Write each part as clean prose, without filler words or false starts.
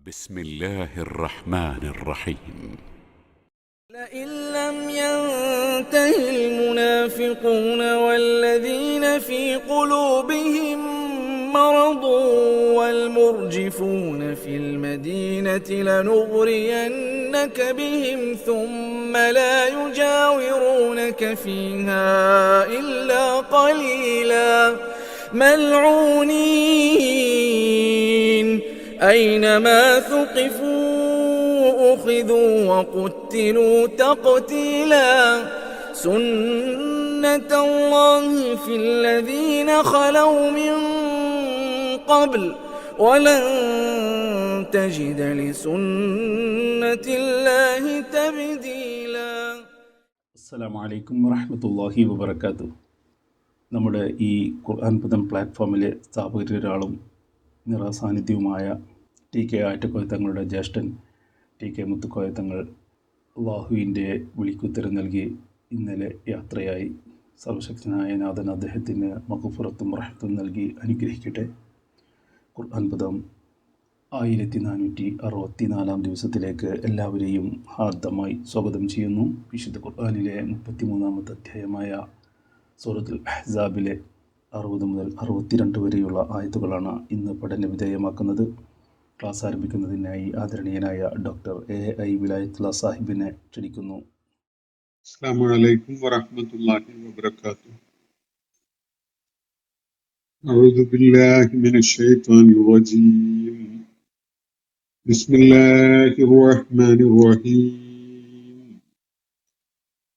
بسم الله الرحمن الرحيم. لئن لم ينته المنافقون والذين في قلوبهم مرض والمرجفون في المدينة لنغرينك بهم ثم لا يجاورونك فيها إلا قليلا ملعونين أينما ثقفوا أخذوا وقتلوا تقتيلا سنة الله في الذين خلوا من قبل ولن تجد لسنة الله تبديلا. അസ്സലാമു അലൈക്കും വറഹ്മത്തുള്ളാഹി വബറകാതുഹു. നമ്മുടെ ഈ ഖുർആൻ പദം പ്ലാറ്റ്ഫോമിലെ സ്ഥാപകരിലൊരാളും നിറസാന്നിധ്യവുമായ ടി കെ ആറ്റക്കോയത്തങ്ങളുടെ ജ്യേഷ്ഠൻ ടി കെ മുത്തുക്കോയത്തങ്ങൾ അള്ളാഹുവിൻ്റെ വിളിക്കുത്തരം നൽകി ഇന്നലെ യാത്രയായി. സർവശക്തനായ നാഥൻ അദ്ദേഹത്തിന് മഗ്ഫിറത്തും റഹ്മത്തും നൽകി അനുഗ്രഹിക്കട്ടെ. ഖുർആൻ പദം 1464 ദിവസത്തിലേക്ക് എല്ലാവരെയും ഹാർദമായി സ്വാഗതം ചെയ്യുന്നു. വിശുദ്ധ ഖുർആനിലെ 33-ാമത്തെ അധ്യായമായ സൂറത്തുൽ അഹ്സാബിലെ 60 മുതൽ 62 വരെയുള്ള ആയത്തുകളാണ് ഇന്ന് പഠന വിധേയമാക്കുന്നത്. ക്ലാസ് ആരംഭിക്കുന്നതിനായി ആദരണീയനായ ഡോക്ടർ എ വിലായത്തുള്ള സാഹിബിനെ ക്ഷണിക്കുന്നു. അസ്സലാമു അലൈക്കും വറഹ്മത്തുള്ളാഹി വബറകാതുഹു. അഊദു ബില്ലാഹി മിനശ് ശൈത്വാനിർ റജീം. ബിസ്മില്ലാഹിർ റഹ്മാനിർ റഹീം.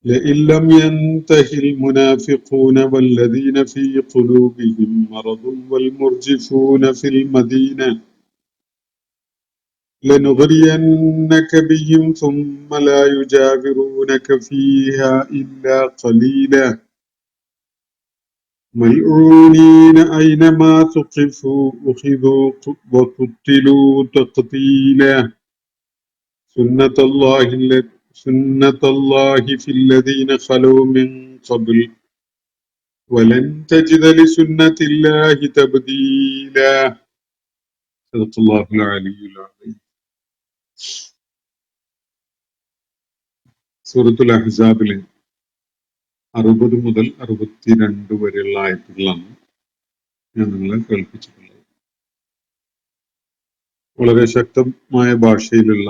ലഇൻ ലം യൻതഹിൽ മുനാഫിഖൂന വല്ലദീന ഫീ ഖുലൂബിഹിം മറദുൻ വൽ മുർജിഫൂന ഫിൽ മദീന لنغرينك بهم ثم لا يجاورونك فيها إلا قليلا ملعونين أينما ثقفوا أخذوا وقتلوا تقتيلا سنة الله في الذين خلوا من قبل ولن تجد لسنة الله تبديلا. صدق الله العلي العظيم. സൂറത്തുൽ അഹ്സാബിലെ 60 മുതൽ 62 വരെയുള്ള ആയത്തുകളാണ് ഞാൻ നിങ്ങളെ കേൾപ്പിച്ചിട്ടുള്ളത്. വളരെ ശക്തമായ ഭാഷയിലുള്ള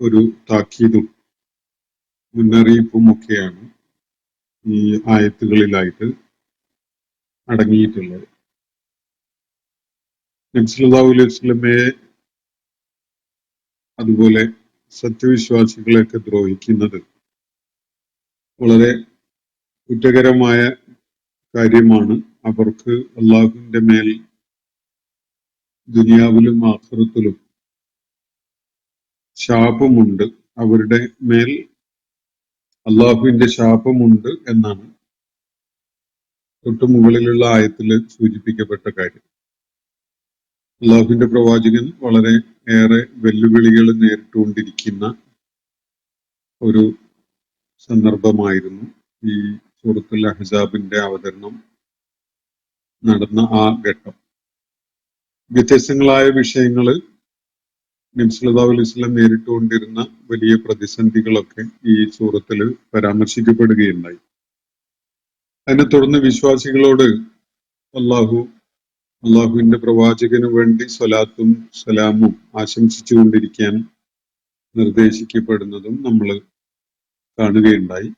ഒരു താക്കീതും മുന്നറിയിപ്പും ഒക്കെയാണ് ഈ ആയത്തുകളിലായിട്ട് അടങ്ങിയിട്ടുള്ളത്. നബി സല്ലല്ലാഹു അലൈഹി വസല്ലമയെ അതുപോലെ സത്യവിശ്വാസികളെയൊക്കെ ദ്രോഹിക്കുന്നത് വളരെ കുറ്റകരമായ കാര്യമാണ്. അവർക്ക് അള്ളാഹുവിന്റെ മേൽ ദുനിയാവിലും ആഖിറത്തിലും ശാപമുണ്ട്, അവരുടെ മേൽ അള്ളാഹുവിന്റെ ശാപമുണ്ട് എന്നാണ് തൊട്ടു മുകളിലുള്ള ആയത്തിൽ സൂചിപ്പിക്കപ്പെട്ട കാര്യം. അള്ളാഹുവിന്റെ പ്രവാചകൻ വളരെ ഏറെ വെല്ലുവിളികൾ നേരിട്ടുകൊണ്ടിരിക്കുന്ന ഒരു സന്ദർഭമായിരുന്നു ഈ സൂറത്തുൽ അഹ്സാബിന്റെ അവതരണം നടന്ന ആ ഘട്ടം. വ്യത്യസ്തങ്ങളായ വിഷയങ്ങള് നബി സല്ലല്ലാഹു അലൈഹി വസല്ലം നേരിട്ടുകൊണ്ടിരുന്ന വലിയ പ്രതിസന്ധികളൊക്കെ ഈ സൂറത്തിൽ പരാമർശിക്കപ്പെടുകയുണ്ടായി. അതിനെ തുടർന്ന് വിശ്വാസികളോട് അള്ളാഹുവിന്റെ പ്രവാചകന് വേണ്ടി സ്വലാത്തും സലാമും ആശംസിച്ചുകൊണ്ടിരിക്കാൻ നിർദ്ദേശിക്കപ്പെടുന്നതും നമ്മൾ കാണുകയുണ്ടായി.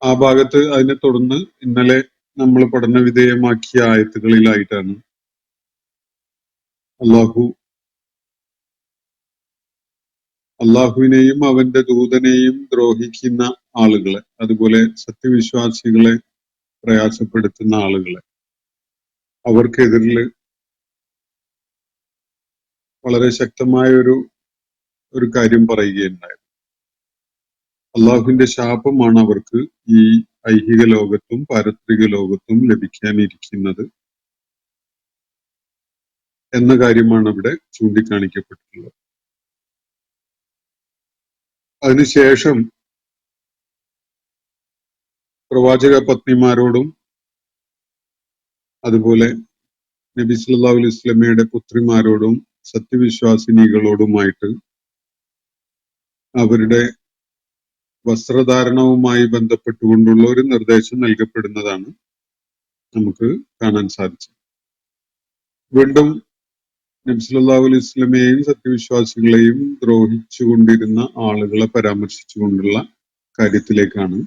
ആ ഭാഗത്ത് അതിനെ തുടർന്ന് ഇന്നലെ നമ്മൾ പഠന വിധേയമാക്കിയ ആയത്തുകളിലായിട്ടാണ് അള്ളാഹുവിനെയും അവന്റെ ദൂതനെയും ദ്രോഹിക്കുന്ന ആളുകളെ, അതുപോലെ സത്യവിശ്വാസികളെ പ്രയാസപ്പെടുത്തുന്ന ആളുകളെ, അവർക്കെതിരിൽ വളരെ ശക്തമായ ഒരു കാര്യം പറയുകയുണ്ടായത്. അള്ളാഹുവിന്റെ ശാപമാണ് അവർക്ക് ഈ ഐഹിക ലോകത്തും പാരത്രിക ലോകത്തും ലഭിക്കാനിരിക്കുന്നത് എന്ന കാര്യമാണ് ഇവിടെ ചൂണ്ടിക്കാണിക്കപ്പെട്ടിട്ടുള്ളത്. അതിനുശേഷം പ്രവാചക പത്നിമാരോടും അതുപോലെ നബി സല്ലല്ലാഹു അലൈഹി വസല്ലമയുടെ പുത്രിമാരോടും സത്യവിശ്വാസിനികളോടുമായിട്ട് അവരുടെ വസ്ത്രധാരണവുമായി ബന്ധപ്പെട്ടുകൊണ്ടുള്ള ഒരു നിർദ്ദേശം നൽകപ്പെടുന്നതാണ് നമുക്ക് കാണാൻ സാധിച്ചത്. വീണ്ടും നബി സല്ലല്ലാഹു അലൈഹി വസല്ലമയെയും സത്യവിശ്വാസികളെയും ദ്രോഹിച്ചുകൊണ്ടിരുന്ന ആളുകളെ പരാമർശിച്ചുകൊണ്ടുള്ള കാര്യത്തിലേക്കാണ്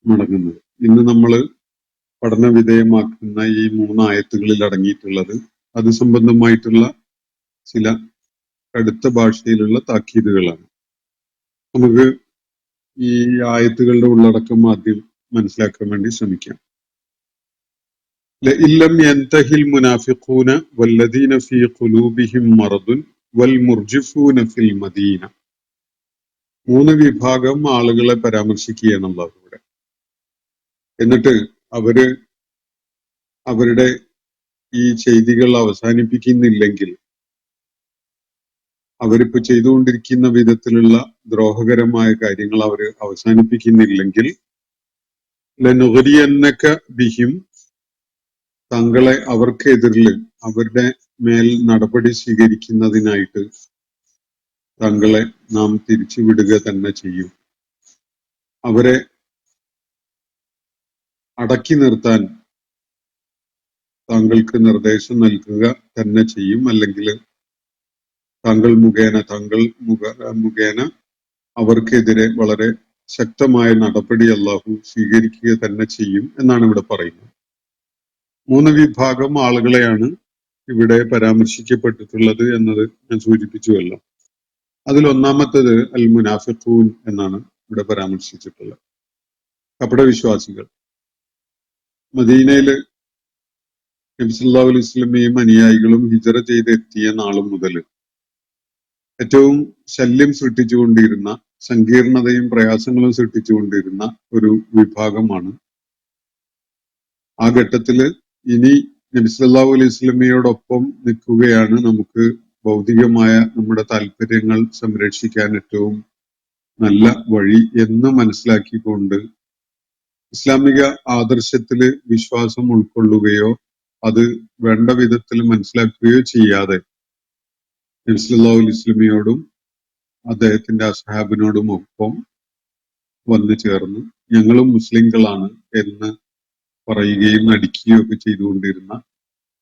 മടങ്ങുന്നത്. ഇന്ന് നമ്മൾ പഠന വിധേയമാക്കുന്ന ഈ 3 ആയത്തുകളിൽ അടങ്ങിയിട്ടുള്ളത് അത് സംബന്ധമായിട്ടുള്ള ചില കടുത്ത ഭാഷയിലുള്ള താക്കീതുകളാണ്. നമുക്ക് ഈ ആയത്തുകളുടെ ഉള്ളടക്കം ആദ്യം മനസ്സിലാക്കാൻ വേണ്ടി ശ്രമിക്കാം. ലഇല്ലം യൻതഹിൽ മുനാഫിഖൂന വല്ലദീന ഫീ ഖുലൂബിഹിം മറദുൻ വൽ മുർജിഫൂന ഫിൽ മദീന. 3 വിഭാഗം ആളുകളെ പരാമർശിക്കുകയാണ് അല്ലാഹു ഇവിടെ. എന്നിട്ട് അവരുടെ ഈ ചെയ്തികൾ അവസാനിപ്പിക്കുന്നില്ലെങ്കിൽ, അവരിപ്പോ ചെയ്തുകൊണ്ടിരിക്കുന്ന വിധത്തിലുള്ള ദ്രോഹകരമായ കാര്യങ്ങൾ അവർ അവസാനിപ്പിക്കുന്നില്ലെങ്കിൽ ലനുഗ്രിയന്നക ബിഹിം, തങ്ങളെ അവർക്കെതിരിൽ അവരുടെ മേൽ നടപടി സ്വീകരിക്കുന്നതിനായിട്ട് തങ്ങളെ നാം തിരിച്ചുവിടുക തന്നെ ചെയ്യും. അവരെ അടക്കി നിർത്താൻ താങ്കൾക്ക് നിർദ്ദേശം നൽകുക തന്നെ ചെയ്യും. അല്ലെങ്കിൽ താങ്കൾ മുഖേന അവർക്കെതിരെ വളരെ ശക്തമായ നടപടി അല്ലാഹു സ്വീകരിക്കുക തന്നെ ചെയ്യും എന്നാണ് ഇവിടെ പറയുന്നത്. 3 വിഭാഗം ആളുകളെയാണ് ഇവിടെ പരാമർശിക്കപ്പെട്ടിട്ടുള്ളത് എന്നത് ഞാൻ സൂചിപ്പിച്ചുവല്ലോ. അതിൽ ഒന്നാമത്തേത് അൽ മുനാഫിഖൂൻ എന്നാണ് ഇവിടെ പരാമർശിച്ചിട്ടുള്ളത്. കപട വിശ്വാസികൾ. മദീനയില് നബി സല്ലല്ലാഹു അലൈഹി വസല്ലമയും അനുയായികളും ഹിജ്റ ചെയ്തെത്തിയ നാൾ മുതൽ ഏറ്റവും ശല്യം സൃഷ്ടിച്ചുകൊണ്ടിരുന്ന, സങ്കീർണതയും പ്രയാസങ്ങളും സൃഷ്ടിച്ചുകൊണ്ടിരുന്ന ഒരു വിഭാഗമാണ്. ആ ഘട്ടത്തില് ഇനി നബി സല്ലല്ലാഹു അലൈഹി വസല്ലമയോടൊപ്പം നിൽക്കുകയാണ് നമുക്ക് ഭൗതികമായ നമ്മുടെ താല്പര്യങ്ങൾ സംരക്ഷിക്കാൻ ഏറ്റവും നല്ല വഴി എന്ന് മനസ്സിലാക്കിക്കൊണ്ട് ഇസ്ലാമിക ആദർശത്തില് വിശ്വാസം ഉൾക്കൊള്ളുകയോ അത് വേണ്ട വിധത്തിൽ മനസ്സിലാക്കുകയോ ചെയ്യാതെ നബി സല്ലല്ലാഹു അലൈഹി വസല്ലമയോടും അദ്ദേഹത്തിന്റെ അസ്ഹാബിനോടും ഒപ്പം വന്നു ചേർന്ന് ഞങ്ങളും മുസ്ലിങ്ങളാണ് എന്ന് പറയുകയും നടിക്കുകയും ഒക്കെ ചെയ്തുകൊണ്ടിരുന്ന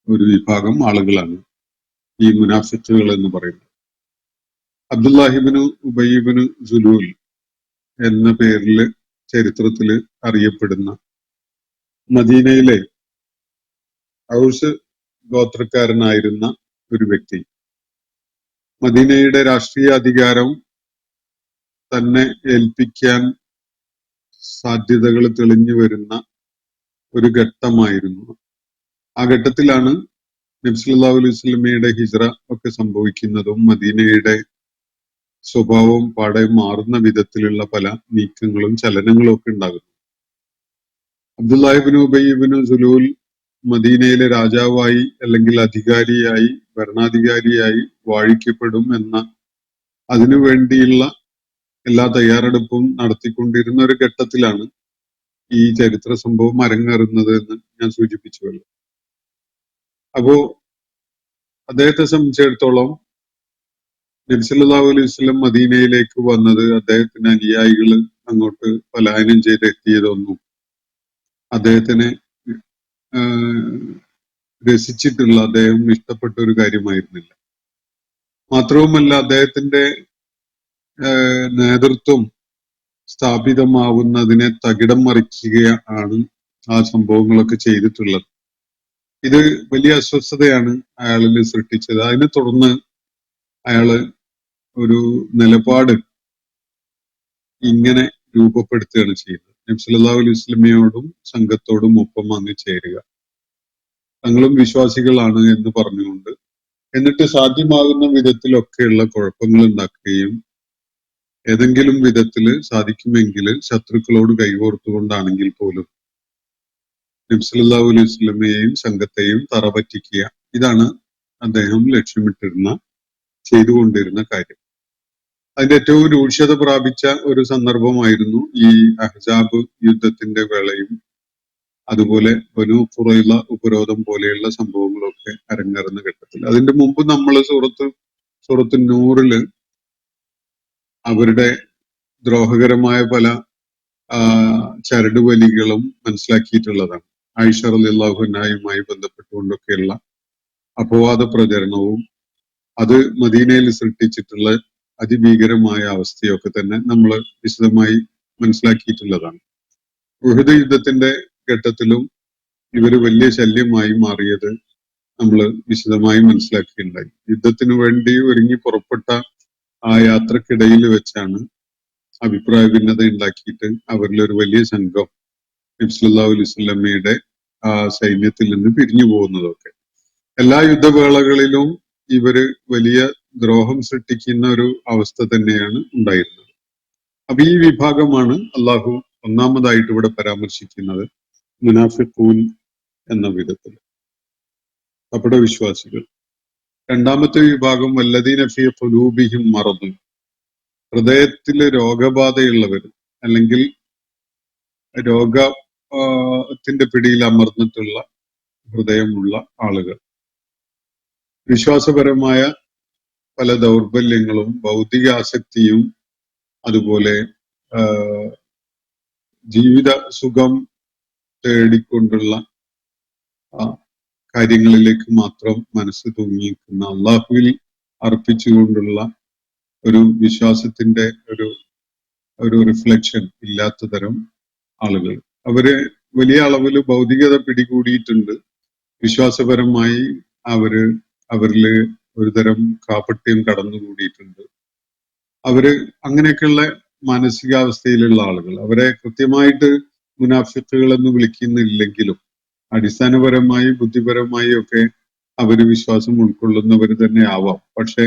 ഒരു വിഭാഗം ആളുകളാണ് ഈ മുനാഫിഖുകൾ എന്ന് പറയുന്നത്. അബ്ദുല്ലാഹിബ്നു ഉബയ്യിബ്നു സുലൂൽ എന്ന പേരിൽ ചരിത്രത്തില് അറിയപ്പെടുന്ന മദീനയിലെ ഔസ് ഗോത്രക്കാരനായിരുന്ന ഒരു വ്യക്തി, മദീനയുടെ രാഷ്ട്രീയ അധികാരം തന്നെ ഏൽപ്പിക്കാൻ സാധ്യതകൾ തെളിഞ്ഞു വരുന്ന ഒരു ഘട്ടമായിരുന്നു. ആ ഘട്ടത്തിലാണ് നബി സല്ലല്ലാഹു അലൈഹി വസല്ലമയുടെ ഹിജ്റ ഒക്കെ സംഭവിക്കുന്നതും മദീനയുടെ സ്വഭാവം പാടെ മാറുന്ന വിധത്തിലുള്ള പല നീക്കങ്ങളും ചലനങ്ങളും ഒക്കെ ഉണ്ടാകുന്നു. അബ്ദുല്ലാഹിബ്നു ഉബയ്യിബ്നു സുലൂൽ മദീനയിലെ രാജാവായി അല്ലെങ്കിൽ അധികാരിയായി, ഭരണാധികാരിയായി വാഴിക്കപ്പെടും എന്ന അതിനുവേണ്ടിയുള്ള എല്ലാ തയ്യാറെടുപ്പും നടത്തിക്കൊണ്ടിരുന്ന ഒരു ഘട്ടത്തിലാണ് ഈ ചരിത്ര സംഭവം അരങ്ങേറുന്നത് എന്ന് ഞാൻ സൂചിപ്പിച്ചുവല്ലോ. അപ്പോ അദ്ദേഹത്തെ സംബന്ധിച്ചിടത്തോളം നബി സല്ലല്ലാഹു അലൈഹി വസല്ലം മദീനയിലേക്ക് വന്നത്, അദ്ദേഹത്തിന്റെ അനുയായികൾ അങ്ങോട്ട് പലായനം ചെയ്തെത്തിയതൊന്നും അദ്ദേഹത്തിന് രസിച്ചിട്ടുള്ള, അദ്ദേഹം ഇഷ്ടപ്പെട്ട ഒരു കാര്യമായിരുന്നില്ല. മാത്രവുമല്ല, അദ്ദേഹത്തിന്റെ നേതൃത്വം സ്ഥാപിതമാവുന്നതിനെ തകിടം മറിക്കുകയാണ് ആ സംഭവങ്ങളൊക്കെ ചെയ്തിട്ടുള്ളത്. ഇത് വലിയ അസ്വസ്ഥതയാണ് അയാളിൽ സൃഷ്ടിച്ചത്. അതിനെ തുടർന്ന് അയാള് ഒരു നിലപാട് ഇങ്ങനെ രൂപപ്പെടുത്തുകയാണ് ചെയ്യുന്നത്. നബി സല്ലല്ലാഹു അലൈഹി വസല്ലമയോടും സംഘത്തോടും ഒപ്പം വന്ന് ചേരുക, തങ്ങളും വിശ്വാസികളാണ് എന്ന് പറഞ്ഞുകൊണ്ട്, എന്നിട്ട് സാധ്യമാകുന്ന വിധത്തിലൊക്കെയുള്ള കുഴപ്പങ്ങൾ ഉണ്ടാക്കുകയും ഏതെങ്കിലും വിധത്തില് സാധിക്കുമെങ്കിൽ ശത്രുക്കളോട് കൈകോർത്തുകൊണ്ടാണെങ്കിൽ പോലും നബി സല്ലല്ലാഹു അലൈഹി വസല്ലമയെയും സംഘത്തെയും തറപറ്റിക്കുക, ഇതാണ് അദ്ദേഹം ലക്ഷ്യമിട്ടിരുന്ന, ചെയ്തുകൊണ്ടിരുന്ന കാര്യം. അതിന്റെ ഏറ്റവും രൂക്ഷത പ്രാപിച്ച ഒരു സന്ദർഭമായിരുന്നു ഈ അഹ്സാബ് യുദ്ധത്തിന്റെ വേളയും അതുപോലെ ബനൂ ഖുറൈള ഉപരോധം പോലെയുള്ള സംഭവങ്ങളൊക്കെ അരങ്ങേറുന്ന ഘട്ടത്തിൽ. അതിന്റെ മുമ്പ് നമ്മൾ സൂറത്ത് നൂറില് അവരുടെ ദ്രോഹകരമായ പല ചരടുവലികളും മനസ്സിലാക്കിയിട്ടുള്ളതാണ്. ആയിഷ റളിയല്ലാഹു അൻഹയുമായി ബന്ധപ്പെട്ടുകൊണ്ടൊക്കെയുള്ള അപവാദ പ്രചരണവും അത് മദീനയിൽ സൃഷ്ടിച്ചിട്ടുള്ള അതിഭീകരമായ അവസ്ഥയൊക്കെ തന്നെ നമ്മൾ വിശദമായി മനസ്സിലാക്കിയിട്ടുള്ളതാണ്. ഉഹദ് യുദ്ധത്തിന്റെ ഘട്ടത്തിലും ഇവര് വലിയ ശല്യമായി മാറിയത് നമ്മൾ വിശദമായി മനസ്സിലാക്കിയിട്ടുണ്ടായി. യുദ്ധത്തിന് വേണ്ടി ഒരുങ്ങി പുറപ്പെട്ട ആ യാത്രക്കിടയിൽ വെച്ചാണ് അഭിപ്രായ ഭിന്നത ഉണ്ടാക്കിയിട്ട് അവരിൽ ഒരു വലിയ സംഘം നബി സല്ലല്ലാഹു അലൈഹി വസല്ലമയുടെ ആ സൈന്യത്തിൽ നിന്ന് പിരിഞ്ഞു പോകുന്നതൊക്കെ. എല്ലാ യുദ്ധവേളകളിലും ഇവര് വലിയ ദ്രോഹം സൃഷ്ടിക്കുന്ന ഒരു അവസ്ഥ തന്നെയാണ് ഉണ്ടായിരുന്നത്. അപ്പൊ ഈ വിഭാഗമാണ് അള്ളാഹു ഒന്നാമതായിട്ട് ഇവിടെ പരാമർശിക്കുന്നത്, മുനാഫിഖൂൻ എന്ന വിധത്തിൽ കപട വിശ്വാസികൾ. രണ്ടാമത്തെ വിഭാഗം വല്ലദീന ഫീ ഖുലൂബിഹിം മറദ്, ഹൃദയത്തില് രോഗബാധയുള്ളവർ അല്ലെങ്കിൽ രോഗത്തിന്റെ പിടിയിൽ അമർന്നിട്ടുള്ള ഹൃദയമുള്ള ആളുകൾ. വിശ്വാസപരമായ പല ദൗർബല്യങ്ങളും ഭൗതിക ആസക്തിയും അതുപോലെ ജീവിത സുഖം തേടിക്കൊണ്ടുള്ള കാര്യങ്ങളിലേക്ക് മാത്രം മനസ്സ് തൂങ്ങിയിരിക്കുന്ന, അള്ളാഹുവിൽ അർപ്പിച്ചുകൊണ്ടുള്ള ഒരു വിശ്വാസത്തിന്റെ ഒരു റിഫ്ലക്ഷൻ ഇല്ലാത്ത തരം ആളുകൾ. അവര് വലിയ അളവിൽ ഭൗതികത പിടികൂടിയിട്ടുണ്ട്. വിശ്വാസപരമായി അവരില് ഒരു തരം കാപട്യം കടന്നുകൂടിയിട്ടുണ്ട്. അവര് അങ്ങനെയൊക്കെയുള്ള മാനസികാവസ്ഥയിലുള്ള ആളുകൾ. അവരെ കൃത്യമായിട്ട് മുനാഫിഖുകൾ എന്ന് വിളിക്കുന്നില്ലെങ്കിലും അടിസ്ഥാനപരമായി ബുദ്ധിപരമായി ഒക്കെ അവര് വിശ്വാസം ഉൾക്കൊള്ളുന്നവർ തന്നെ ആവാം. പക്ഷെ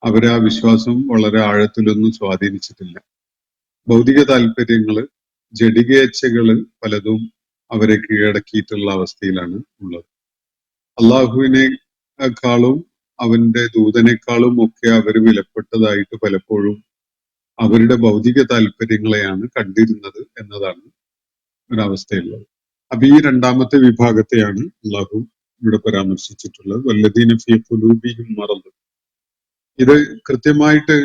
അവരെ ആ വിശ്വാസം വളരെ ആഴത്തിലൊന്നും സ്വാധീനിച്ചിട്ടില്ല. ഭൗതിക താല്പര്യങ്ങള്, ജഡികേച്ഛകള് പലതും അവരെ കീഴടക്കിയിട്ടുള്ള അവസ്ഥയിലാണ് ഉള്ളത്. അള്ളാഹുവിനേക്കാളും അവന്റെ ദൂതനേക്കാളും ഒക്കെ അവര് വിലപ്പെട്ടതായിട്ട് പലപ്പോഴും അവരുടെ ഭൗതിക താല്പര്യങ്ങളെയാണ് കണ്ടിരുന്നത് എന്നതാണ് ഒരവസ്ഥയുള്ളത്. അപ്പൊ ഈ രണ്ടാമത്തെ വിഭാഗത്തെയാണ് അള്ളാഹു ഇവിടെ പരാമർശിച്ചിട്ടുള്ളത്, വല്ലദീന ഫീ ഖുലൂബിഹിം മറദ്. ഇത് കൃത്യമായിട്ട്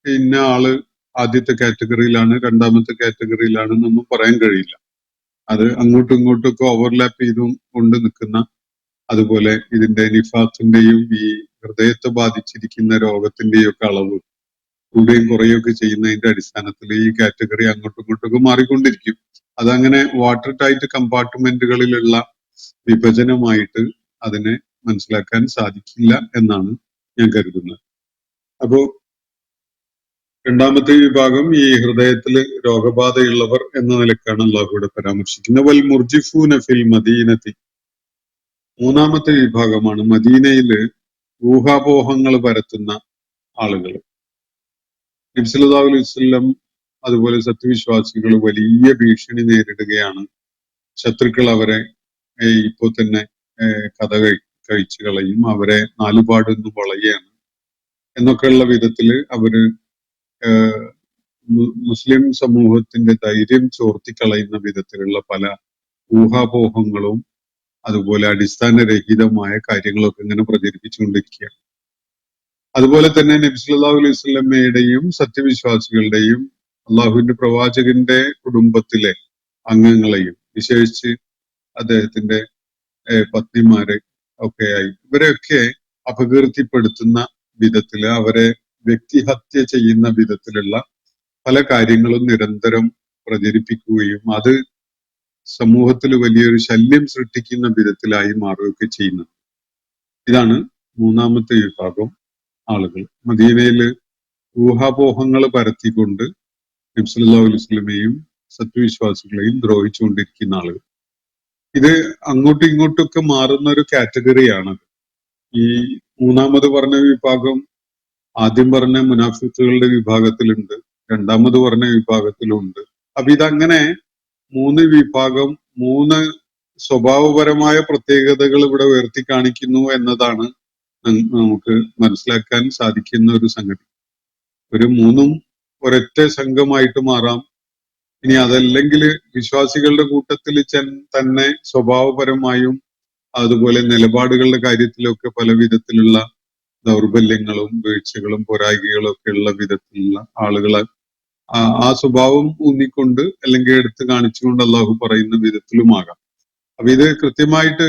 ഇന്ന ആള് ആദ്യത്തെ കാറ്റഗറിയിലാണ് രണ്ടാമത്തെ കാറ്റഗറിയിലാണെന്നൊന്നും പറയാൻ കഴിയില്ല. അത് അങ്ങോട്ടും ഇങ്ങോട്ടും ഒക്കെ ഓവർലാപ്പ് ചെയ്തും കൊണ്ട് നിൽക്കുന്ന, അതുപോലെ ഇതിന്റെ നിഫാഖിന്റെയും ഈ ഹൃദയത്തെ ബാധിച്ചിരിക്കുന്ന രോഗത്തിന്റെയും ഒക്കെ അളവ് കൂടുകയും കുറയുകയൊക്കെ ചെയ്യുന്നതിന്റെ അടിസ്ഥാനത്തിൽ ഈ കാറ്റഗറി അങ്ങോട്ടും ഇങ്ങോട്ടൊക്കെ മാറിക്കൊണ്ടിരിക്കും. അതങ്ങനെ വാട്ടർ ടൈറ്റ് കമ്പാർട്ട്മെന്റുകളിലുള്ള വിഭജനമായിട്ട് അതിനെ മനസ്സിലാക്കാൻ സാധിക്കില്ല എന്നാണ് ഞാൻ കരുതുന്നത്. അപ്പോ രണ്ടാമത്തെ വിഭാഗം ഈ ഹൃദയത്തില് രോഗബാധയുള്ളവർ എന്ന നിലക്കാണ് അള്ളാഹുവിടെ പരാമർശിക്കുന്നത്. വൽ മുർജിഫൂന ഫിൽ മദീനത്തി. മൂന്നാമത്തെ വിഭാഗമാണ് മദീനയില് ഊഹാപോഹങ്ങൾ പരത്തുന്ന ആളുകൾ. നബി സല്ലല്ലാഹു അലൈഹി വസല്ലം അതുപോലെ സത്യവിശ്വാസികൾ വലിയ ഭീഷണി നേരിടുകയാണ്. ശത്രുക്കൾ അവരെ ഇപ്പോ തന്നെ കഥ കഴിച്ചു കളയും, അവരെ നാലുപാടൊന്നും വളയുകയാണ് എന്നൊക്കെയുള്ള വിധത്തില് അവര് മുസ്ലിം സമൂഹത്തിന്റെ ധൈര്യം ചോർത്തിക്കളയുന്ന വിധത്തിലുള്ള പല ഊഹാപോഹങ്ങളും അതുപോലെ അടിസ്ഥാനരഹിതമായ കാര്യങ്ങളൊക്കെ ഇങ്ങനെ പ്രചരിപ്പിച്ചുകൊണ്ടിരിക്കുകയാണ്. അതുപോലെ തന്നെ നബി സല്ലല്ലാഹു അലൈഹി വസല്ലമയുടെയും സത്യവിശ്വാസികളുടെയും അള്ളാഹുവിന്റെ പ്രവാചകന്റെ കുടുംബത്തിലെ അംഗങ്ങളെയും വിശേഷിച്ച് അദ്ദേഹത്തിന്റെ പത്നിമാരെ ഒക്കെയായി ഇവരെയൊക്കെ അപകീർത്തിപ്പെടുത്തുന്ന വിധത്തില്, അവരെ വ്യക്തിഹത്യ ചെയ്യുന്ന വിധത്തിലുള്ള പല കാര്യങ്ങളും നിരന്തരം പ്രചരിപ്പിക്കുകയും അത് സമൂഹത്തിൽ വലിയൊരു ശല്യം സൃഷ്ടിക്കുന്ന വിധത്തിലായി മാറുകയൊക്കെ ചെയ്യുന്നത്. ഇതാണ് മൂന്നാമത്തെ വിഭാഗം ആളുകൾ. മദീനയില് ഊഹാപോഹങ്ങൾ പരത്തിക്കൊണ്ട് നബി സല്ലല്ലാഹു അലൈഹി വസല്ലമയെയും സത്യവിശ്വാസികളെയും ദ്രോഹിച്ചുകൊണ്ടിരിക്കുന്ന ആളുകൾ. ഇത് അങ്ങോട്ടും ഇങ്ങോട്ടൊക്കെ മാറുന്ന ഒരു കാറ്റഗറിയാണത്. ഈ മൂന്നാമത് പറഞ്ഞ വിഭാഗം ആദ്യം പറഞ്ഞ മുനാഫിക്കുകളുടെ വിഭാഗത്തിലുണ്ട്, രണ്ടാമത് പറഞ്ഞ വിഭാഗത്തിലുണ്ട്. അപ്പൊ ഇതങ്ങനെ മൂന്ന് വിഭാഗം, മൂന്ന് സ്വഭാവപരമായ പ്രത്യേകതകൾ ഇവിടെ ഉയർത്തി കാണിക്കുന്നു എന്നതാണ് നമുക്ക് മനസ്സിലാക്കാൻ സാധിക്കുന്ന ഒരു സംഗതി. ഒരു മൂന്നും ഒരൊറ്റ സംഘമായിട്ട് മാറാം, ഇനി അതല്ലെങ്കിൽ വിശ്വാസികളുടെ കൂട്ടത്തിൽ തന്നെ സ്വഭാവപരമായും അതുപോലെ നിലപാടുകളുടെ കാര്യത്തിലൊക്കെ പല വിധത്തിലുള്ള ദൗർബല്യങ്ങളും വീഴ്ചകളും പോരായ്മകളും ഒക്കെ ഉള്ള വിധത്തിലുള്ള ആളുകളെ ആ സ്വഭാവം ഊന്നിക്കൊണ്ട് അല്ലെങ്കിൽ എടുത്തു കാണിച്ചുകൊണ്ട് അള്ളാഹു പറയുന്ന വിധത്തിലുമാകാം. അപ്പൊ ഇത് കൃത്യമായിട്ട്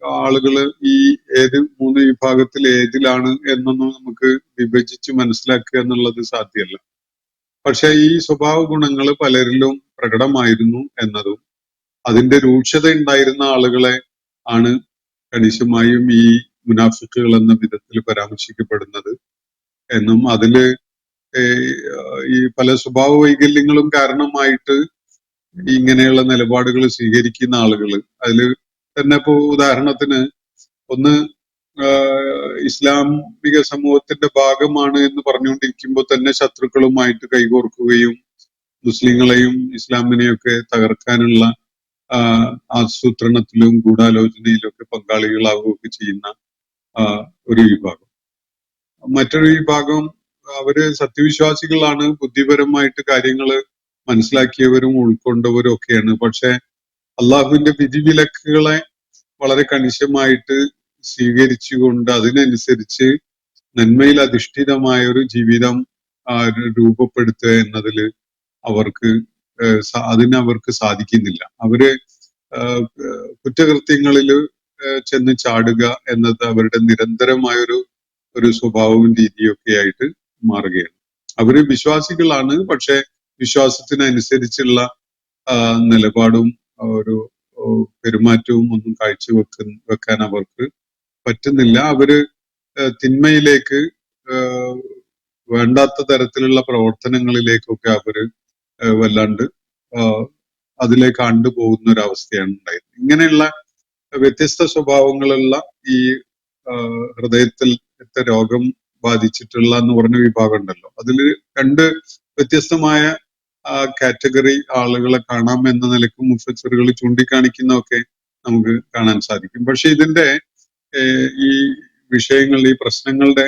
ആളുകള് ഈ ഏത് മൂന്ന് വിഭാഗത്തിൽ ഏതിലാണ് എന്നൊന്നും നമുക്ക് വിഭജിച്ച് മനസ്സിലാക്കുക എന്നുള്ളത് സാധ്യമല്ല. പക്ഷെ ഈ സ്വഭാവ ഗുണങ്ങൾ പലരിലും പ്രകടമായിരുന്നു എന്നതും അതിന്റെ രൂക്ഷത ഉണ്ടായിരുന്ന ആളുകളെ ആണ് കണിശമായും ഈ മുനാഫിക്കുകൾ എന്ന വിധത്തിൽ പരാമർശിക്കപ്പെടുന്നത് എന്നും അതില് ഈ പല സ്വഭാവ വൈകല്യങ്ങളും കാരണമായിട്ട് ഇങ്ങനെയുള്ള നിലപാടുകൾ സ്വീകരിക്കുന്ന ആളുകൾ അതിൽ തന്നെ ഇപ്പോ ഉദാഹരണത്തിന് ഒന്ന് ഇസ്ലാമിക സമൂഹത്തിന്റെ ഭാഗമാണ് എന്ന് പറഞ്ഞുകൊണ്ടിരിക്കുമ്പോൾ തന്നെ ശത്രുക്കളുമായിട്ട് കൈകോർക്കുകയും മുസ്ലിങ്ങളെയും ഇസ്ലാമിനെയൊക്കെ തകർക്കാനുള്ള ആസൂത്രണത്തിലും ഗൂഢാലോചനയിലും ഒക്കെ പങ്കാളികളാവുകയൊക്കെ ചെയ്യുന്ന ഒരു വിഭാഗം. മറ്റൊരു വിഭാഗം അവര് സത്യവിശ്വാസികളാണ്, ബുദ്ധിപരമായിട്ട് കാര്യങ്ങൾ മനസ്സിലാക്കിയവരും ഉൾക്കൊണ്ടവരും ഒക്കെയാണ്. പക്ഷെ അള്ളാഹുവിന്റെ വിധിവിലക്കുകളെ വളരെ കണിശമായിട്ട് സ്വീകരിച്ചുകൊണ്ട് അതിനനുസരിച്ച് നന്മയിൽ അധിഷ്ഠിതമായ ഒരു ജീവിതം രൂപപ്പെടുത്തുക എന്നതിൽ അവർക്ക് സാധിക്കുന്നില്ല. അവര് കുറ്റകൃത്യങ്ങളിൽ ചെന്ന് ചാടുക എന്നത് അവരുടെ നിരന്തരമായൊരു സ്വഭാവവും രീതിയൊക്കെ ആയിട്ട് മാറുകയാണ്. അവര് വിശ്വാസികളാണ്, പക്ഷെ വിശ്വാസത്തിനനുസരിച്ചുള്ള നിലപാടും ഒരു പെരുമാറ്റവും ഒന്നും വെക്കാൻ അവർക്ക് പറ്റുന്നില്ല. അവര് തിന്മയിലേക്ക് വേണ്ടാത്ത തരത്തിലുള്ള പ്രവർത്തനങ്ങളിലേക്കൊക്കെ അവര് വല്ലാണ്ട് അതിലേക്ക് കണ്ടുപോകുന്ന ഒരു അവസ്ഥയാണ് ഉണ്ടായിരുന്നത്. ഇങ്ങനെയുള്ള വ്യത്യസ്ത സ്വഭാവങ്ങളുള്ള ഈ ഹൃദയത്തിൽ രോഗം ബാധിച്ചിട്ടുള്ള എന്ന് പറഞ്ഞ വിഭാഗം ഉണ്ടല്ലോ, അതിൽ രണ്ട് വ്യത്യസ്തമായ കാറ്റഗറി ആളുകളെ കാണാം എന്ന നിലയ്ക്ക് മുഫസ്സിറുകൾ ചൂണ്ടിക്കാണിക്കുന്നതൊക്കെ നമുക്ക് കാണാൻ സാധിക്കും. പക്ഷെ ഇതിന്റെ ഈ വിഷയങ്ങൾ, ഈ പ്രശ്നങ്ങളുടെ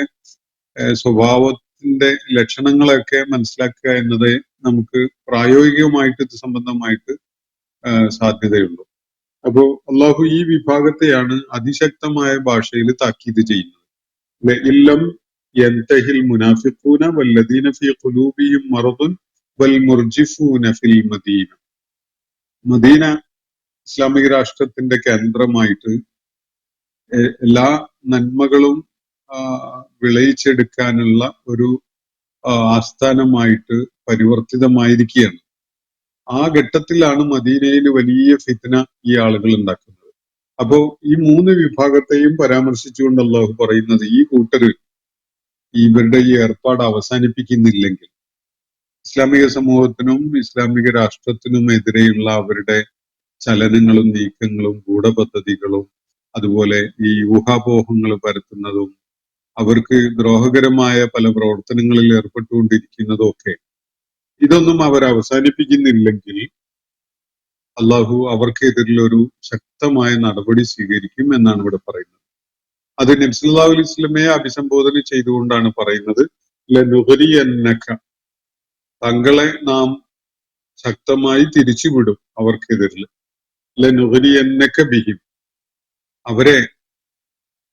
സ്വഭാവത്തിന്റെ ലക്ഷണങ്ങളൊക്കെ മനസ്സിലാക്കുക എന്നത് നമുക്ക് പ്രായോഗികമായിട്ട് ഇത് സംബന്ധമായിട്ട് സാധ്യതയുള്ളൂ. അപ്പോ അള്ളാഹു ഈ വിഭാഗത്തെയാണ് അതിശക്തമായ ഭാഷയിൽ താക്കീത് ചെയ്യുന്നത്. ഇല്ലം യന്തഹിൽ മുനാഫിഖൂന വല്ലദീന ഫീ ഖുലൂബിഹിം മറദുൻ വൽ മുർജിഫൂന ഫിൽ മദീന. മദീന ഇസ്ലാമിക രാഷ്ട്രത്തിന്റെ കേന്ദ്രമായിട്ട് എല്ലാ നന്മകളും വിളയിച്ചെടുക്കാനുള്ള ഒരു ആസ്ഥാനമായിട്ട് പരിവർത്തിതമായിരിക്കുകയാണ്. ആ ഘട്ടത്തിലാണ് മദീനയിൽ വലിയ ഫിത്ന ഈ ആളുകൾ ഉണ്ടാക്കുന്നത്. അപ്പോ ഈ മൂന്ന് വിഭാഗത്തെയും പരാമർശിച്ചുകൊണ്ട് അള്ളാഹു പറയുന്നത്, ഈ കൂട്ടര് ഇവരുടെ ഈ ഏർപ്പാട് അവസാനിപ്പിക്കുന്നില്ലെങ്കിൽ ഇസ്ലാമിക സമൂഹത്തിനും ഇസ്ലാമിക രാഷ്ട്രത്തിനും എതിരെയുള്ള അവരുടെ ചലനങ്ങളും നീക്കങ്ങളും ഗൂഢപദ്ധതികളും അതുപോലെ ഈ ഊഹാപോഹങ്ങൾ പരത്തുന്നതും അവർക്ക് ദ്രോഹകരമായ പല പ്രവർത്തനങ്ങളിൽ ഏർപ്പെട്ടുകൊണ്ടിരിക്കുന്നതും ഒക്കെ, ഇതൊന്നും അവർ അവസാനിപ്പിക്കുന്നില്ലെങ്കിൽ അള്ളാഹു അവർക്കെതിരിലൊരു ശക്തമായ നടപടി സ്വീകരിക്കും എന്നാണ് ഇവിടെ പറയുന്നത്. അത് നബി സല്ലല്ലാഹു അലൈഹി വസല്ലമയെ അഭിസംബോധന ചെയ്തുകൊണ്ടാണ് പറയുന്നത്. ലനുഗ്രിയന്നക, തങ്ങളെ നാം ശക്തമായി തിരിച്ചുവിടും അവർക്കെതിരിൽ. ലനുഗ്രിയന്നക ബിഹിം, അവരെ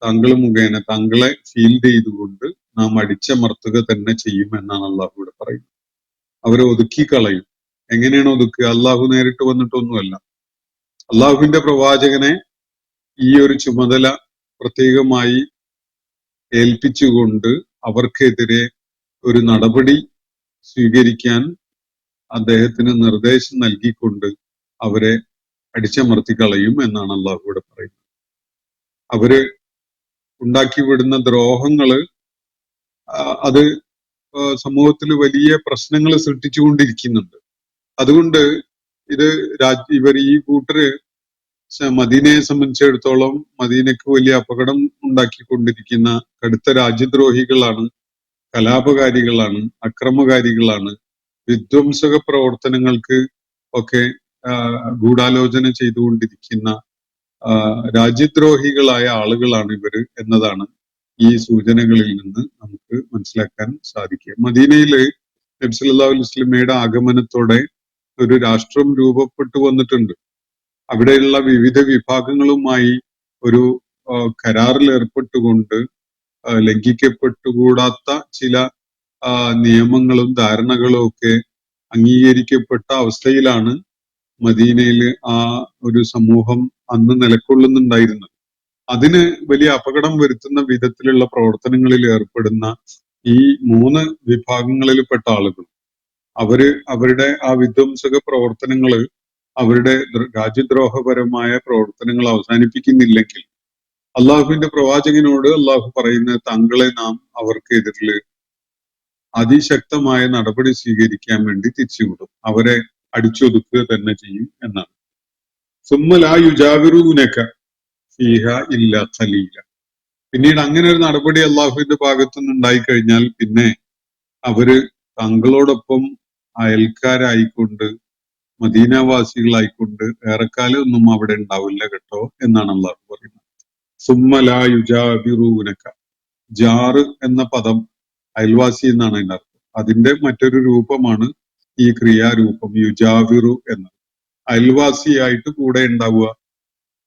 താങ്കൾ മുഖേന താങ്കളെ ഫീൽഡ് ചെയ്തുകൊണ്ട് നാം അടിച്ചമർത്തുക തന്നെ ചെയ്യും എന്നാണ് അള്ളാഹു ഇവിടെ പറയുന്നത്. അവരെ ഒതുക്കിക്കളയും. എങ്ങനെയാണ് ഒതുക്കുക? അള്ളാഹു നേരിട്ട് വന്നിട്ടൊന്നുമല്ല. അള്ളാഹുവിന്റെ പ്രവാചകനെ ഈ ഒരു ചുമതല പ്രത്യേകമായി ഏൽപ്പിച്ചുകൊണ്ട് അവർക്കെതിരെ ഒരു നടപടി സ്വീകരിക്കാൻ അദ്ദേഹത്തിന് നിർദ്ദേശം നൽകിക്കൊണ്ട് അവരെ അടിച്ചമർത്തിക്കളയും എന്നാണ് അള്ളാഹു ഇവിടെ പറയുന്നത്. അവര് ഉണ്ടാക്കി വിടുന്ന ദ്രോഹങ്ങള് അത് സമൂഹത്തിൽ വലിയ പ്രശ്നങ്ങൾ സൃഷ്ടിച്ചുകൊണ്ടിരിക്കുന്നുണ്ട്. അതുകൊണ്ട് ഇവർ ഈ കൂട്ടര് മദീനയെ സംബന്ധിച്ചിടത്തോളം മദീനക്ക് വലിയ അപകടം ഉണ്ടാക്കിക്കൊണ്ടിരിക്കുന്ന കടുത്ത രാജ്യദ്രോഹികളാണ്, കലാപകാരികളാണ്, അക്രമകാരികളാണ്, വിധ്വംസക പ്രവർത്തനങ്ങൾക്ക് ഒക്കെ ഗൂഢാലോചന ചെയ്തുകൊണ്ടിരിക്കുന്ന രാജ്യദ്രോഹികളായ ആളുകളാണ് ഇവര് എന്നതാണ് ഈ സൂചനകളിൽ നിന്ന് നമുക്ക് മനസ്സിലാക്കാൻ സാധിക്കുക. മദീനയില് നബി സല്ലല്ലാഹു അലൈഹി വസല്ലമയുടെ ആഗമനത്തോടെ ഒരു രാഷ്ട്രം രൂപപ്പെട്ടു വന്നിട്ടുണ്ട്. അവിടെയുള്ള വിവിധ വിഭാഗങ്ങളുമായി ഒരു കരാറിൽ ഏർപ്പെട്ടുകൊണ്ട് ലംഘിക്കപ്പെട്ടുകൂടാത്ത ചില നിയമങ്ങളും ധാരണകളും ഒക്കെ അംഗീകരിക്കപ്പെട്ട അവസ്ഥയിലാണ് മദീനയിൽ ആ ഒരു സമൂഹം അന്ന് നിലകൊള്ളുന്നുണ്ടായിരുന്നത്. അതിന് വലിയ അപകടം വരുത്തുന്ന വിധത്തിലുള്ള പ്രവർത്തനങ്ങളിൽ ഏർപ്പെടുന്ന ഈ 3 വിഭാഗങ്ങളിൽപ്പെട്ട ആളുകൾ അവരുടെ ആ വിധ്വംസക പ്രവർത്തനങ്ങള്, അവരുടെ രാജ്യദ്രോഹപരമായ പ്രവർത്തനങ്ങൾ അവസാനിപ്പിക്കുന്നില്ലെങ്കിൽ അള്ളാഹുവിന്റെ പ്രവാചകനോട് അള്ളാഹു പറയുന്നത് താങ്കളെ നാം അവർക്കെതിരിൽ അതിശക്തമായ നടപടി സ്വീകരിക്കാൻ വേണ്ടി തിരിച്ചുവിടും, അവരെ അടിച്ചൊതുക്കുക തന്നെ ചെയ്യും എന്നാണ്. സുമ്മലാ യുജാവിറൂനക ഫീഹ ഇല്ല ഖലീല. പിന്നീട് അങ്ങനെ ഒരു നടപടി അള്ളാഹുവിന്റെ ഭാഗത്തുനിന്ന് ഉണ്ടായിക്കഴിഞ്ഞാൽ പിന്നെ അവര് താങ്കളോടൊപ്പം അയൽക്കാരായിക്കൊണ്ട് മദീനവാസികളായിക്കൊണ്ട് ഏറെക്കാലം ഒന്നും അവിടെ ഉണ്ടാവില്ല കേട്ടോ എന്നാണ് അള്ളാഹു പറയുന്നത്. സുമ്മലാ യുജാവിറൂനക. ജാറ് എന്ന പദം അയൽവാസി എന്നാണ് അതിന്റെ അർത്ഥം. അതിന്റെ മറ്റൊരു രൂപമാണ് ഈ ക്രിയാരൂപം യുജാവിറു എന്നത്. അയൽവാസിയായിട്ട് കൂടെ ഉണ്ടാവുക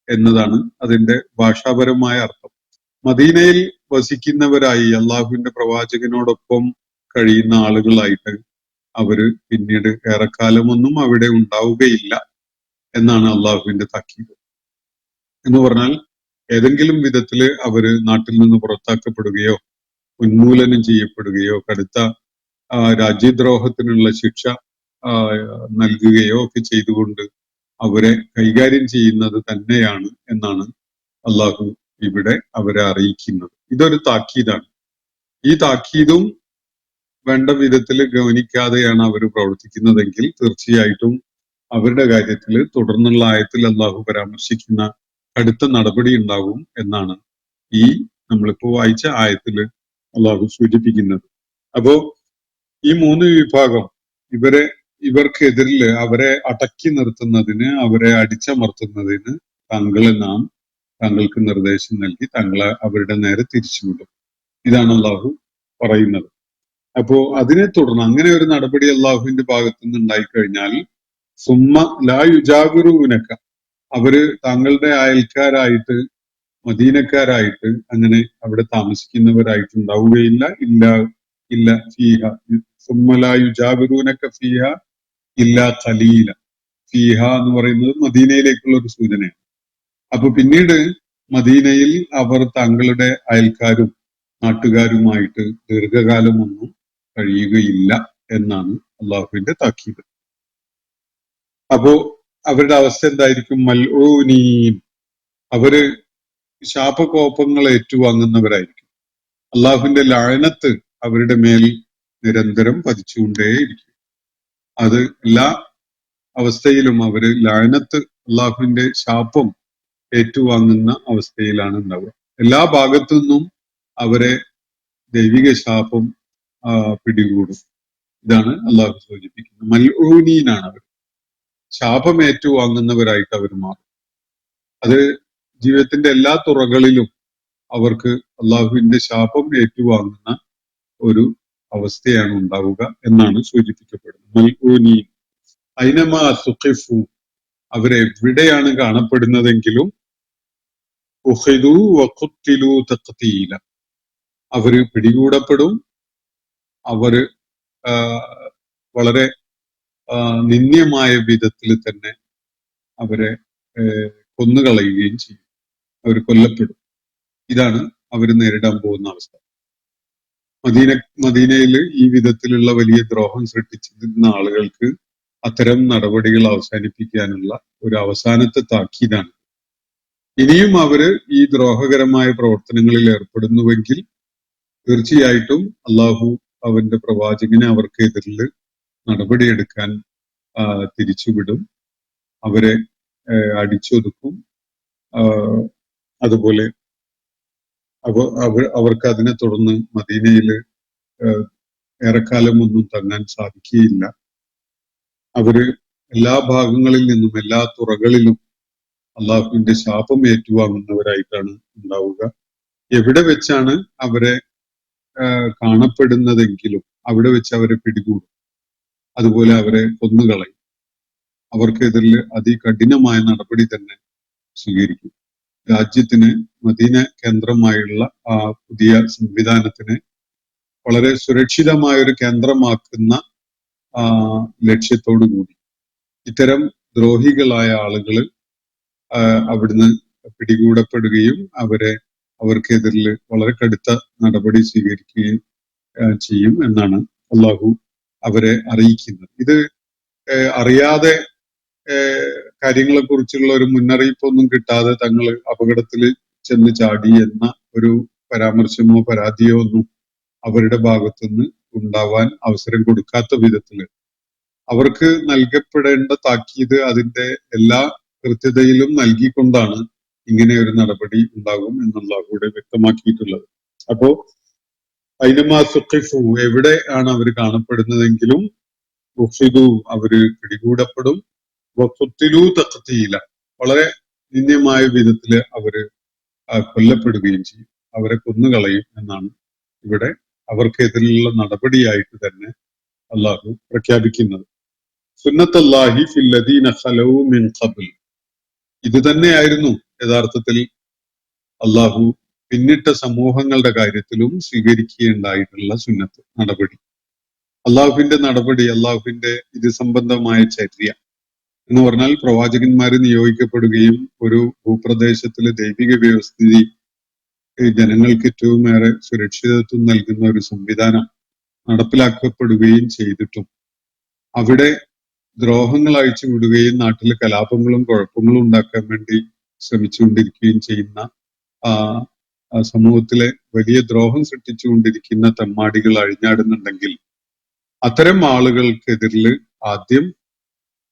എന്നതാണ് അതിന്റെ ഭാഷാപരമായ അർത്ഥം. മദീനയിൽ വസിക്കുന്നവരായി അള്ളാഹുവിന്റെ പ്രവാചകനോടൊപ്പം കഴിയുന്ന ആളുകളായിട്ട് അവര് പിന്നീട് ഏറെക്കാലമൊന്നും അവിടെ ഉണ്ടാവുകയില്ല എന്നാണ് അള്ളാഹുവിന്റെ താക്കീത്. എന്ന് പറഞ്ഞാൽ ഏതെങ്കിലും വിധത്തില് അവര് നാട്ടിൽ നിന്ന് പുറത്താക്കപ്പെടുകയോ ഉന്മൂലനം ചെയ്യപ്പെടുകയോ കടുത്ത രാജ്യദ്രോഹത്തിനുള്ള ശിക്ഷ നൽകുകയോ ഒക്കെ ചെയ്തുകൊണ്ട് അവരെ കൈകാര്യം ചെയ്യുന്നത് തന്നെയാണ് എന്നാണ് അള്ളാഹു ഇവിടെ അവരെ അറിയിക്കുന്നത്. ഇതൊരു താക്കീതാണ്. ഈ താക്കീതും വേണ്ട വിധത്തിൽ ഗവനിക്കാതെയാണ് അവർ പ്രവർത്തിക്കുന്നതെങ്കിൽ തീർച്ചയായിട്ടും അവരുടെ കാര്യത്തിൽ തുടർന്നുള്ള ആയത്തിൽ അള്ളാഹു പരാമർശിക്കുന്ന കടുത്ത നടപടി ഉണ്ടാകും എന്നാണ് ഈ നമ്മളിപ്പോ വായിച്ച ആയത്തില് അള്ളാഹു സൂചിപ്പിക്കുന്നത്. അപ്പോ ഈ 3 വിഭാഗം ഇവർക്കെതിരിൽ അവരെ അടക്കി നിർത്തുന്നതിന്, അവരെ അടിച്ചമർത്തുന്നതിന് താങ്കൾക്ക് നിർദ്ദേശം നൽകി താങ്കളെ അവരുടെ നേരെ തിരിച്ചുവിടും. ഇതാണ് അള്ളാഹു പറയുന്നത്. അപ്പോ അതിനെ തുടർന്ന് അങ്ങനെ ഒരു നടപടി അള്ളാഹുവിന്റെ ഭാഗത്തു നിന്ന് ഉണ്ടായിക്കഴിഞ്ഞാൽ സുമ്മ ലാ യുജാവിറൂനക, അവര് താങ്കളുടെ അയൽക്കാരായിട്ട് മദീനക്കാരായിട്ട് അങ്ങനെ അവിടെ താമസിക്കുന്നവരായിട്ട് ഉണ്ടാവുകയില്ല. ഇല്ല ഫീഹ. സുമ്മ ലാ യുജാവിറൂനക ഫീഹ ഇല്ല ഖലീല. ഫീഹ എന്ന് പറയുന്നത് മദീനയിലേക്കുള്ള ഒരു സൂചനയാണ്. അപ്പൊ പിന്നീട് മദീനയിൽ അവർ തങ്ങളുടെ അയൽക്കാരും നാട്ടുകാരുമായിട്ട് ദീർഘകാലമൊന്നും കഴിയുകയില്ല എന്നാണ് അള്ളാഹുവിന്റെ താക്കീത്. അപ്പോ അവരുടെ അവസ്ഥ എന്തായിരിക്കും? മൽഊനീൻ, അവര് ശാപകോപങ്ങൾ ഏറ്റുവാങ്ങുന്നവരായിരിക്കും. അള്ളാഹുവിന്റെ ലഅനത്ത് അവരുടെ മേൽ നിരന്തരം പതിച്ചുകൊണ്ടേയിരിക്കും. അത് എല്ലാ അവസ്ഥയിലും അവര് ലഅനത്ത്, അള്ളാഹുവിന്റെ ശാപം ഏറ്റുവാങ്ങുന്ന അവസ്ഥയിലാണ് ഉണ്ടാവുക. എല്ലാ ഭാഗത്തു നിന്നും അവരെ ദൈവിക ശാപം പിടികൂടും. ഇതാണ് അള്ളാഹു സൂചിപ്പിക്കുന്നത്. മൽഊനീനാണ് അവർ, ശാപം ഏറ്റുവാങ്ങുന്നവരായിട്ട് അവർ മാറും. അത് ജീവിതത്തിന്റെ എല്ലാ തുറകളിലും അവർക്ക് അള്ളാഹുവിന്റെ ശാപം ഏറ്റുവാങ്ങുന്ന ഒരു അവസ്ഥയാണ് ഉണ്ടാവുക എന്നാണ് സൂചിപ്പിക്കപ്പെടുന്നത്. മൽഊനീൻ ഐനമാ സുഖിഫു, അവരെവിടെയാണ് കാണപ്പെടുന്നതെങ്കിലും ഉഖിദു വഖുത്തിലു തഖ്തീല, അവര് പിടികൂടപ്പെടും, അവര് വളരെ നിന്ദ്യമായ വിധത്തിൽ തന്നെ അവരെ കൊന്നുകളയുകയും ചെയ്യും. അവർ കൊല്ലപ്പെടും. ഇതാണ് അവർ നേരിടാൻ പോകുന്ന അവസ്ഥ. മദീനയിൽ ഈ വിധത്തിലുള്ള വലിയ ദ്രോഹം സൃഷ്ടിച്ചിരുന്ന ആളുകൾക്ക് അത്തരം നടപടികൾ അവസാനിപ്പിക്കാനുള്ള ഒരു അവസാനത്തെ താക്കീതാണ്. ഇനിയും അവര് ഈ ദ്രോഹകരമായ പ്രവർത്തനങ്ങളിൽ ഏർപ്പെടുന്നുവെങ്കിൽ തീർച്ചയായിട്ടും അള്ളാഹു അവന്റെ പ്രവാചകനെ അവർക്കെതിരിൽ നടപടിയെടുക്കാൻ തിരിച്ചുവിടും, അവരെ അടിച്ചൊതുക്കും. അതുപോലെ അവർക്ക് അതിനെ തുടർന്ന് മദീനയിൽ ഏറെക്കാലം ഒന്നും തങ്ങാൻ സാധിക്കുകയില്ല. അവര് എല്ലാ ഭാഗങ്ങളിൽ നിന്നും എല്ലാ തുറകളിലും അള്ളാഹുവിന്റെ ശാപം ഏറ്റുവാങ്ങുന്നവരായിട്ടാണ് ഉണ്ടാവുക. എവിടെ വെച്ചാണ് അവരെ കാണപ്പെടുന്നതെങ്കിലും അവിടെ വെച്ച് അവരെ പിടികൂടും. അതുപോലെ അവരെ കൊന്നുകളയും. അവർക്കെതിരിൽ അതികഠിനമായ നടപടി തന്നെ സ്വീകരിക്കും. രാജ്യത്തിന് മദീന കേന്ദ്രമായുള്ള ആ പുതിയ സംവിധാനത്തിന് വളരെ സുരക്ഷിതമായ ഒരു കേന്ദ്രമാക്കുന്ന ലക്ഷ്യത്തോടു കൂടി ഇത്തരം ദ്രോഹികളായ ആളുകൾ അവിടുന്ന് പിടികൂടപ്പെടുകയും അവർക്കെതിരിൽ വളരെ കടുത്ത നടപടി സ്വീകരിക്കുകയും ചെയ്യും എന്നാണ് അള്ളാഹു അവരെ അറിയിക്കുന്നത്. ഇത് അറിയാതെ കാര്യങ്ങളെ കുറിച്ചുള്ള ഒരു മുന്നറിയിപ്പൊന്നും കിട്ടാതെ തങ്ങൾ അപകടത്തിൽ ചെന്ന് ചാടി എന്ന ഒരു പരാമർശമോ പരാതിയോ ഒന്നും അവരുടെ ഭാഗത്തുനിന്ന് ഉണ്ടാവാൻ അവസരം കൊടുക്കാത്ത വിധത്തില് അവർക്ക് നൽകപ്പെടേണ്ട താക്കീത് അതിന്റെ എല്ലാ കൃത്യതയിലും നൽകിക്കൊണ്ടാണ് ഇങ്ങനെ ഒരു നടപടി ഉണ്ടാകും എന്നുള്ള കൂടെ വ്യക്തമാക്കിയിട്ടുള്ളത്. അപ്പോ ഐനമാ സുഖിഫു, എവിടെ ആണ് അവർ കാണപ്പെടുന്നതെങ്കിലും ഉഖിദു, അവര് പിടികൂടപ്പെടും. വഖുത്തിലു തഖ്തീല, വളരെ നിന്ദ്യമായ വിധത്തില് അവര് കൊല്ലപ്പെടുകയും ചെയ്യും, അവരെ കൊന്നുകളയും എന്നാണ് ഇവിടെ അവർക്കെതിരെയുള്ള നടപടിയായിട്ട് തന്നെ അള്ളാഹു പ്രഖ്യാപിക്കുന്നത്. സുന്നത്തല്ലാഹി ഫില്ലദീന ഖലൗ മിൻ ഖബ്ൽ, ഇത് തന്നെയായിരുന്നു യഥാർത്ഥത്തിൽ അള്ളാഹു പിന്നിട്ട സമൂഹങ്ങളുടെ കാര്യത്തിലും സ്വീകരിക്കുകയുണ്ടായിട്ടുള്ള സുന്നത്ത് നടപടി. അള്ളാഹുവിന്റെ നടപടി, അള്ളാഹുവിന്റെ ഇത് സംബന്ധമായ ചര്യ എന്ന് പറഞ്ഞാൽ പ്രവാചകന്മാര് നിയോഗിക്കപ്പെടുകയും ഒരു ഭൂപ്രദേശത്തിലെ ദൈവിക വ്യവസ്ഥിതി ജനങ്ങൾക്ക് ഏറ്റവും ഏറെ സുരക്ഷിതത്വം നൽകുന്ന ഒരു സംവിധാനം നടപ്പിലാക്കപ്പെടുകയും ചെയ്തിട്ടും അവിടെ ദ്രോഹങ്ങൾ അഴിച്ചുവിടുകയും നാട്ടിലെ കലാപങ്ങളും കുഴപ്പങ്ങളും ഉണ്ടാക്കാൻ വേണ്ടി ശ്രമിച്ചുകൊണ്ടിരിക്കുകയും ചെയ്യുന്ന സമൂഹത്തിലെ വലിയ ദ്രോഹം സൃഷ്ടിച്ചുകൊണ്ടിരിക്കുന്ന തെമ്മാടികൾ അഴിഞ്ഞാടുന്നുണ്ടെങ്കിൽ അത്തരം ആളുകൾക്കെതിരിൽ ആദ്യം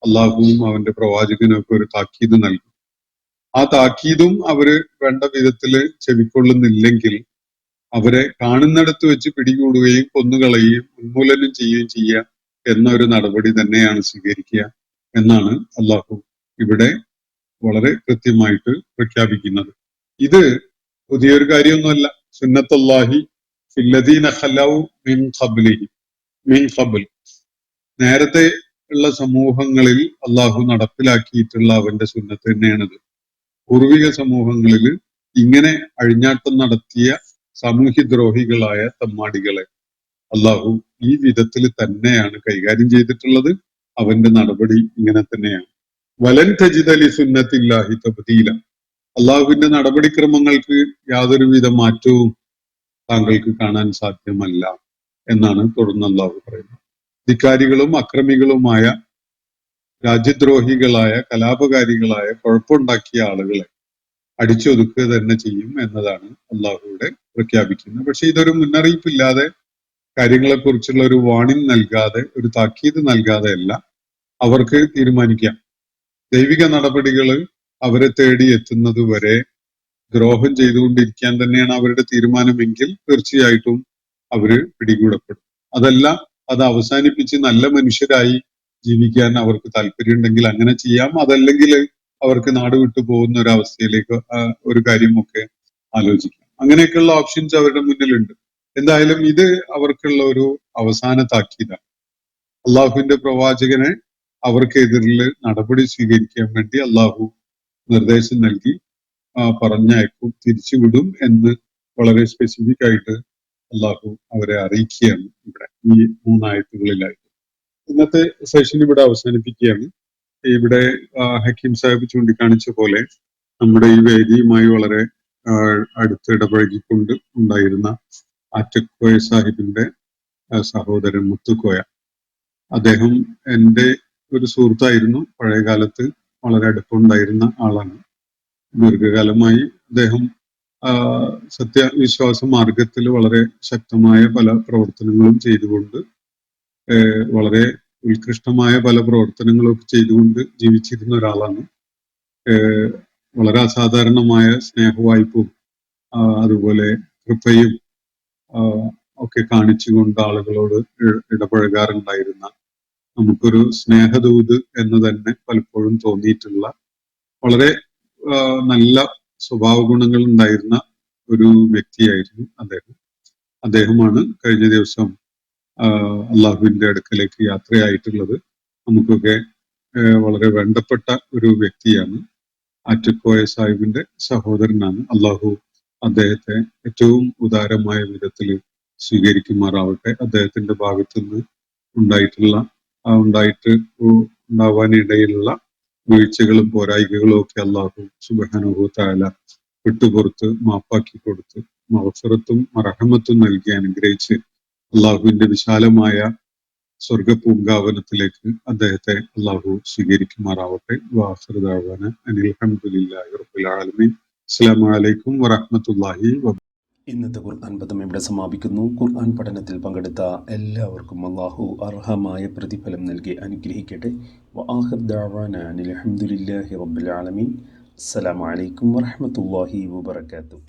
അള്ളാഹുവും അവന്റെ പ്രവാചകനും ഒക്കെ ഒരു താക്കീത് നൽകും. ആ താക്കീതും അവര് വേണ്ട വിധത്തില് ചെവിക്കൊള്ളുന്നില്ലെങ്കിൽ അവരെ കാണുന്നിടത്ത് വെച്ച് പിടികൂടുകയും കൊന്നുകളയുകയും ഉന്മൂലനം ചെയ്യുകയും ചെയ്യുക എന്ന ഒരു നടപടി തന്നെയാണ് സ്വീകരിക്കുക എന്നാണ് അള്ളാഹു ഇവിടെ വളരെ കൃത്യമായിട്ട് പ്രഖ്യാപിക്കുന്നത്. ഇത് പുതിയൊരു കാര്യമൊന്നുമല്ല. സുന്നത്തുല്ലാഹി ഫില്ലദീന ഖലൗ മിൻ ഖബ്ലിഹി, മിൻ ഖബ്ൽ, നേരത്തെ ഉള്ള സമൂഹങ്ങളിൽ അള്ളാഹു നടപ്പിലാക്കിയിട്ടുള്ള അവന്റെ സുന്നത്ത് തന്നെയാണിത്. പൂർവിക സമൂഹങ്ങളിൽ ഇങ്ങനെ അഴിഞ്ഞാട്ടം നടത്തിയ സാമൂഹ്യദ്രോഹികളായ തമ്മാടികളെ അള്ളാഹു ഈ വിധത്തിൽ തന്നെയാണ് കൈകാര്യം ചെയ്തിട്ടുള്ളത്. അവന്റെ നടപടി ഇങ്ങനെ തന്നെയാണ്. വലൻ തജിദ ലി സുന്നത്തില്ലാഹി തബ്ദീല, അള്ളാഹുവിന്റെ നടപടിക്രമങ്ങൾക്ക് യാതൊരുവിധ മാറ്റവും താങ്കൾക്ക് കാണാൻ സാധ്യമല്ല എന്നാണ് തുടർന്ന് അള്ളാഹു പറയുന്നത്. ധിക്കാരികളും അക്രമികളുമായ രാജ്യദ്രോഹികളായ കലാപകാരികളായ കുഴപ്പമുണ്ടാക്കിയ ആളുകളെ അടിച്ചൊതുക്കുക തന്നെ ചെയ്യും എന്നതാണ് അള്ളാഹുവിടെ പ്രഖ്യാപിക്കുന്നത്. പക്ഷെ ഇതൊരു മുന്നറിയിപ്പില്ലാതെ, കാര്യങ്ങളെ കുറിച്ചുള്ള ഒരു വാണിംഗ് നൽകാതെ, ഒരു താക്കീത് നൽകാതെ അല്ല അവർക്ക് തീരുമാനിക്കാം. ദൈവിക നടപടികൾ അവരെ തേടി എത്തുന്നത് വരെ ദ്രോഹം ചെയ്തുകൊണ്ടിരിക്കാൻ തന്നെയാണ് അവരുടെ തീരുമാനമെങ്കിൽ തീർച്ചയായിട്ടും അവര് പിടികൂടപ്പെടും. അതല്ല, അത് അവസാനിപ്പിച്ച് നല്ല മനുഷ്യരായി ജീവിക്കാൻ അവർക്ക് താല്പര്യമുണ്ടെങ്കിൽ അങ്ങനെ ചെയ്യാം. അതല്ലെങ്കിൽ അവർക്ക് നാട് വിട്ടു പോകുന്ന ഒരു അവസ്ഥയിലേക്ക് ഒരു കാര്യമൊക്കെ ആലോചിക്കാം. അങ്ങനെയൊക്കെയുള്ള ഓപ്ഷൻസ് അവരുടെ മുന്നിലുണ്ട്. എന്തായാലും ഇത് അവർക്കുള്ള ഒരു അവസാന താക്കീതാണ്. അള്ളാഹുവിന്റെ പ്രവാചകനെ അവർക്കെതിരിൽ നടപടി സ്വീകരിക്കാൻ വേണ്ടി അള്ളാഹു നിർദ്ദേശം നൽകി പറഞ്ഞയക്കും, തിരിച്ചുവിടും എന്ന് വളരെ സ്പെസിഫിക് ആയിട്ട് അള്ളാഹു അവരെ അറിയിക്കുകയാണ് ഇവിടെ ഈ 3 ആയത്തുകളിലായിട്ട്. ഇന്നത്തെ സെഷൻ ഇവിടെ അവസാനിപ്പിക്കുകയാണ്. ഇവിടെ ഹക്കീം സാഹിബ് ചൂണ്ടിക്കാണിച്ച പോലെ നമ്മുടെ ഈ വേദിയുമായി വളരെ അടുത്തിടപഴകിക്കൊണ്ട് ഉണ്ടായിരുന്ന ആറ്റക്കോയ സാഹിബിന്റെ സഹോദരൻ മുത്തുക്കോയ, അദ്ദേഹം എൻ്റെ ഒരു സുഹൃത്തായിരുന്നു. പഴയകാലത്ത് വളരെ അടുപ്പമുണ്ടായിരുന്ന ആളാണ്. ദീർഘകാലമായി അദ്ദേഹം സത്യവിശ്വാസ മാർഗത്തിൽ വളരെ ശക്തമായ പല പ്രവർത്തനങ്ങളും ചെയ്തുകൊണ്ട്, വളരെ ഉത്കൃഷ്ടമായ പല പ്രവർത്തനങ്ങളൊക്കെ ചെയ്തുകൊണ്ട് ജീവിച്ചിരുന്ന ഒരാളാണ്. വളരെ അസാധാരണമായ സ്നേഹവായ്പും അതുപോലെ കൃപയും ഒക്കെ കാണിച്ചുകൊണ്ട് ആളുകളോട് ഇടപഴകാറുണ്ടായിരുന്ന, നമുക്കൊരു സ്നേഹദൂത് എന്ന് തന്നെ പലപ്പോഴും തോന്നിയിട്ടുള്ള വളരെ നല്ല സ്വഭാവ ഗുണങ്ങൾ ഉണ്ടായിരുന്ന ഒരു വ്യക്തിയായിരുന്നു അദ്ദേഹമാണ് കഴിഞ്ഞ ദിവസം അള്ളാഹുവിന്റെ അടുക്കലേക്ക് യാത്രയായിട്ടുള്ളത്. നമുക്കൊക്കെ വളരെ വേണ്ടപ്പെട്ട ഒരു വ്യക്തിയാണ്. ആറ്റുകോയ സാഹിബിന്റെ സഹോദരനാണ്. അള്ളാഹു അദ്ദേഹത്തെ ഏറ്റവും ഉദാരമായ വിധത്തിൽ സ്വീകരിക്കുമാറാവട്ടെ. അദ്ദേഹത്തിന്റെ ഭാഗത്തുനിന്ന് ഉണ്ടാവാനിടയിലുള്ള വീഴ്ചകളും പോരായികകളും ഒക്കെ അള്ളാഹു സുബ്ഹാനഹു തആല വിട്ടുപുറത്ത് മാപ്പാക്കി കൊടുത്ത് മഗ്ഫിറത്തും മർഹമത്തും നൽകി അനുഗ്രഹിച്ച് അള്ളാഹുവിന്റെ വിശാലമായ സ്വർഗ പൂങ്കാവനത്തിലേക്ക് അദ്ദേഹത്തെ അള്ളാഹു സ്വീകരിക്കുമാറാവട്ടെ. വാഖിറു ദഅവാന അനിൽ ഹംദുലില്ലാഹി റബ്ബിൽ ആലമീൻ. അസ്സലാമു അലൈക്കും വറഹ്മത്തുള്ളാഹി വബറകാതുഹു. ഇന്നത്തെ ഖുർആൻ പദം ഇവിടെ സമാപിക്കുന്നു. ഖുർആൻ പഠനത്തിൽ പങ്കെടുത്ത എല്ലാവർക്കും അള്ളാഹു അർഹമായ പ്രതിഫലം നൽകി അനുഗ്രഹിക്കട്ടെ. വആഖിറു ദഅവാന അനിൽ ഹംദുലില്ലാഹി റബ്ബിൽ ആലമീൻ. അസ്സലാമു അലൈക്കും വറഹ്മത്തുള്ളാഹി വബറകാതുഹു.